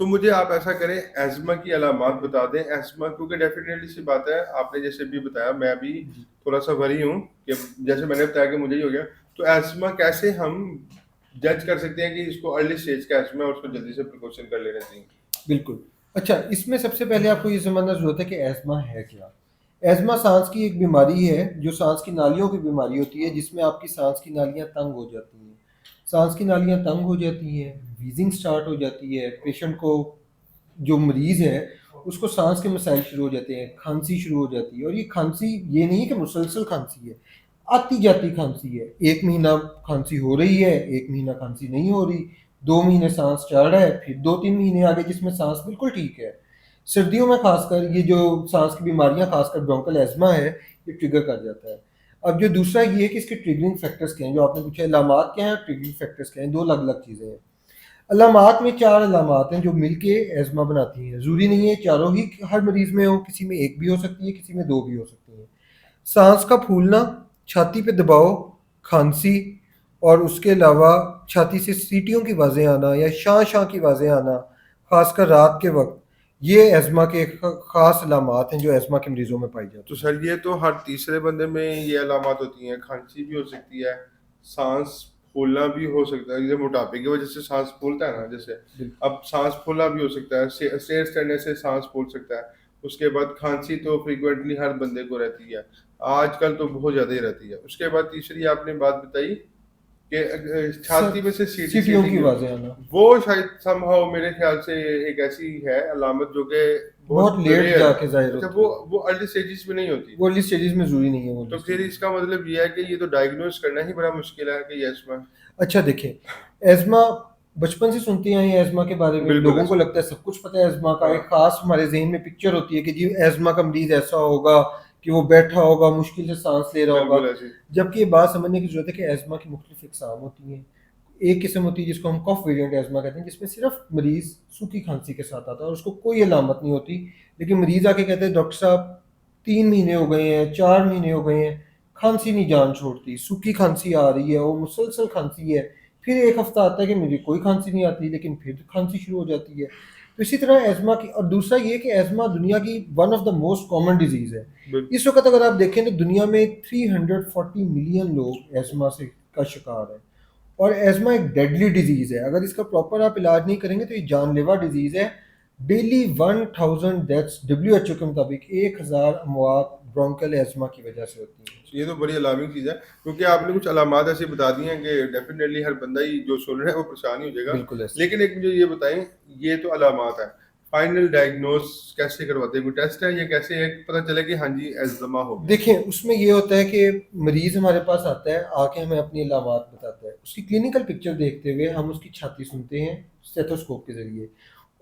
तो मुझे आप ऐसा करें, एज़मा की अलामात बता दें। एज़मा क्योंकि डेफ़िनेटली सी बात है, आपने जैसे भी बताया, मैं भी जी। थोड़ा-सा वरी हूँ कि जैसे मैंने बताया कि मुझे ही हो गया। तो एज़मा कैसे हम जज कर सकते हैं कि इसको अर्ली स्टेज का एज़मा है और उसको जल्दी से प्रिकॉशन कर लेना चाहिए? बिल्कुल। अच्छा, इसमें सबसे पहले आपको ये समझना ज़रूरत है कि एस्मा है क्या? एस्मा साँस की एक बीमारी है, जो साँस की नालियों की बीमारी होती है, जिसमें आपकी साँस की नालियाँ तंग हो जाती हैं। साँस की नालियाँ तंग हो जाती हैं, व्हीज़िंग स्टार्ट हो जाती है, पेशेंट को, जो मरीज़ है, उसको साँस के मसाइल शुरू हो जाते हैं, खाँसी शुरू हो जाती है, और ये खाँसी ये नहीं है कि मुसलसल खाँसी है, आती-जाती खाँसी है। 1 महीना खाँसी हो रही है, 1 महीना खाँसी नहीं हो रही, 2 महीने साँस चढ़ रहा है, फिर 2-3 महीने आगे जिसमें साँस बिल्कुल ठीक है। सर्दियों में ख़ासकर ये जो साँस की बीमारियाँ, ख़ासकर ब्रोंकियल एस्मा है, ये ट्रिगर कर जाता है। अब जो दूसरा ये है कि इसके ट्रिगरिंग फैक्टर्स क्या हैं, जो आपने पूछा अलामात क्या हैं, ट्रिगरिंग फैक्टर्स क्या हैं, 2 अलग-अलग चीज़ें हैं। अलामात में 4 अलामात हैं जो मिलके एस्मा बनाती हैं। ज़रूरी नहीं है चारों ही हर मरीज़ में हो, किसी में 1 भी हो सकती है, किसी में 2 भी हो सकती हैं। सांस का फूलना, छाती पे दबाव, खांसी, और उसके अलावा छाती से सीटियों की आवाज़ें आना या शां-शां की आवाज़ें आना, खासकर रात के वक़्त, ये एस्मा के ख़ास अलामात हैं जो एस्मा के मरीज़ों में पाई तो जाती हैं। सर ये तो हर तीसरे बंदे में ये अलामत होती हैं, खांसी भी हो सकती है, सांस फूलना भी हो सकता है, जैसे मोटापे की वजह से सांस फूलता है ना, जैसे बिल्कुल। अब सांस फूलना भी हो सकता है, स्टेयर्स चढ़ने से सांस फूल सकता है। उसके बाद खांसी तो फ्रीक्वेंटली हर बंदे को रहती है, आजकल तो बहुत ज़्यादा ही रहती है। उसके बाद तीसरी आपने बात बताई कि सर, छाती में से सीटियों की सीटिंग, आवाज़ें आना, वो शायद समहाउ मेरे ख्याल से एक ऐसी है अलामत जो कि बहुत बहुत लेट रेयर। जाके ज़ाहिर अच्छा, होती है। वो अर्ली स्टेजेस में नहीं होती? वो अर्ली स्टेजेज़ में ज़रूरी नहीं है वो अर्ली तो फिर स्टेजेज़ में। इसका मतलब ये है कि ये तो डायग्नोज करना ही बड़ा मुश्किल है कि ये अस्थमा है। अच्छा देखिए, एस्मा बचपन से सुनते आए हैं एस्मा के बारे में, बिल्कुल लोगों को ऐसा। लगता है सब कुछ पता है एस्मा का, एक हाँ, ख़ास हमारे ज़हन में पिक्चर होती है कि जी एस्मा का मरीज़ ऐसा होगा कि वो बैठा होगा, मुश्किल से साँस ले रहा होगा। बिल्कुल ऐसी। जबकि ये बात समझने की ज़रूरत है कि एस्मा की मुख्तलिफ़ अक़साम होती हैं। एक किस्म होती है जिसको हम कफ वेरिएंट एस्मा कहते हैं, जिसमें सिर्फ़ मरीज़ सूखी खाँसी के साथ आता है और उसको कोई अलामत नहीं होती। लेकिन मरीज़ आके कहते हैं डॉक्टर साहब 3 महीने हो गए हैं, 4 महीने हो गए हैं, खाँसी नहीं जान छोड़ती, सूखी खाँसी आ रही है और मुसलसल खाँसी है। फिर 1 हफ्ता आता है कि मुझे कोई खाँसी नहीं आती, लेकिन फिर खाँसी शुरू हो जाती है। तो इसी तरह एस्मा की, और दूसरा ये कि एस्मा दुनिया की one of the most common disease है। बिल इस वक़्त अगर आप देखें तो दुनिया में 340 मिलियन लोग एस्मा से का शिकार हैं, और एस्मा एक डेडली डिज़ीज़ है। अगर इसका प्रॉपर आप इलाज नहीं करेंगे तो ये जानलेवा डिज़ीज़ है। डेली 1000 डेथ्स डब्ल्यूएचओ के मुताबिक 1000 अमवात ब्रोंकियल एस्मा की वजह से होती हैं। ये तो बड़ी अलार्मिंग चीज़ है, क्योंकि आपने कुछ अलामात ऐसी बता दी हैं कि डेफ़िनेटली हर बंदा ही जो सुन रहा है वो परेशान ही हो जाएगा। बिल्कुल ऐसे। लेकिन एक मुझे ये बताएँ, ये तो अलामात हैं, फाइनल डायग्नोज़ कैसे करवाते हैं? कोई टेस्ट है या कैसे है कि पता चले कि हाँ जी, एज़मा हो गया? देखिए, उसमें ये होता है कि मरीज़ हमारे पास आता है, आके हमें अपनी अलामात बताता है। उसकी क्लिनिकल पिक्चर देखते हुए हम उसकी छाती सुनते हैं स्टेथोस्कोप के ज़रिए।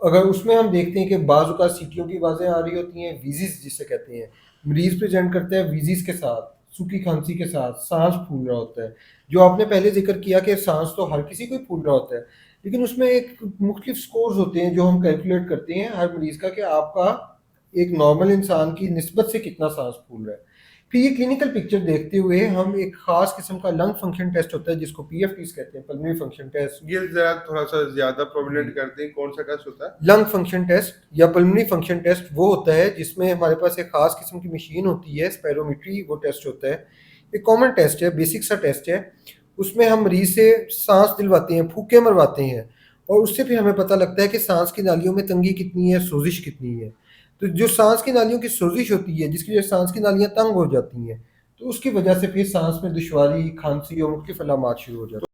अगर उसमें हम देखते हैं कि बाज़ औक़ात सीटियों की आवाज़ें आ रही होती हैं, व्हीज़िज़ जिसे कहते हैं। मरीज़ प्रेज़ेंट करता है व्हीज़िज़ के साथ, सूखी खाँसी के साथ, साँस फूल रहा होता है। जो आपने पहले ज़िक्र किया कि साँस तो हर किसी को ही फूल रहा होता है, लेकिन उसमें एक मुख्तलिफ़ स्कोर्स होते हैं जो हम कैलकुलेट करते हैं हर मरीज़ का, कि आपका एक नॉर्मल इंसान की निस्बत से कितना साँस फूल रहा है। फिर ये क्लिनिकल पिक्चर देखते हुए हम एक ख़ास किस्म का लंग फंक्शन टेस्ट होता है जिसको पीएफटीज़ कहते हैं, पल्मोनरी फंक्शन टेस्ट। ये ज़रा थोड़ा-सा ज़्यादा जी। प्रोमिनेंट कर दें, कौन-सा टेस्ट होता है? लंग फंक्शन टेस्ट या पल्मोनरी फंक्शन टेस्ट वो होता है जिसमें हमारे पास एक ख़ास किस्म की मशीन होती है, स्पायरोमेट्री वो टेस्ट होता है। एक कॉमन टेस्ट है, बेसिक सा टेस्ट है। उसमें हम मरीज़ से साँस दिलवाते हैं, फूँके मरवाते हैं, और उससे फिर हमें पता लगता है कि साँस की नालियों में तंगी कितनी है, सोज़िश कितनी है। तो जो साँस की नालियों की सोज़िश होती है, जिसकी वजह से साँस की नालियाँ तंग हो जाती हैं, तो उसकी वजह से फिर साँस में दुश्वारी, खाँसी और मुख्तलिफ़ अलामात शुरू हो जाती हैं।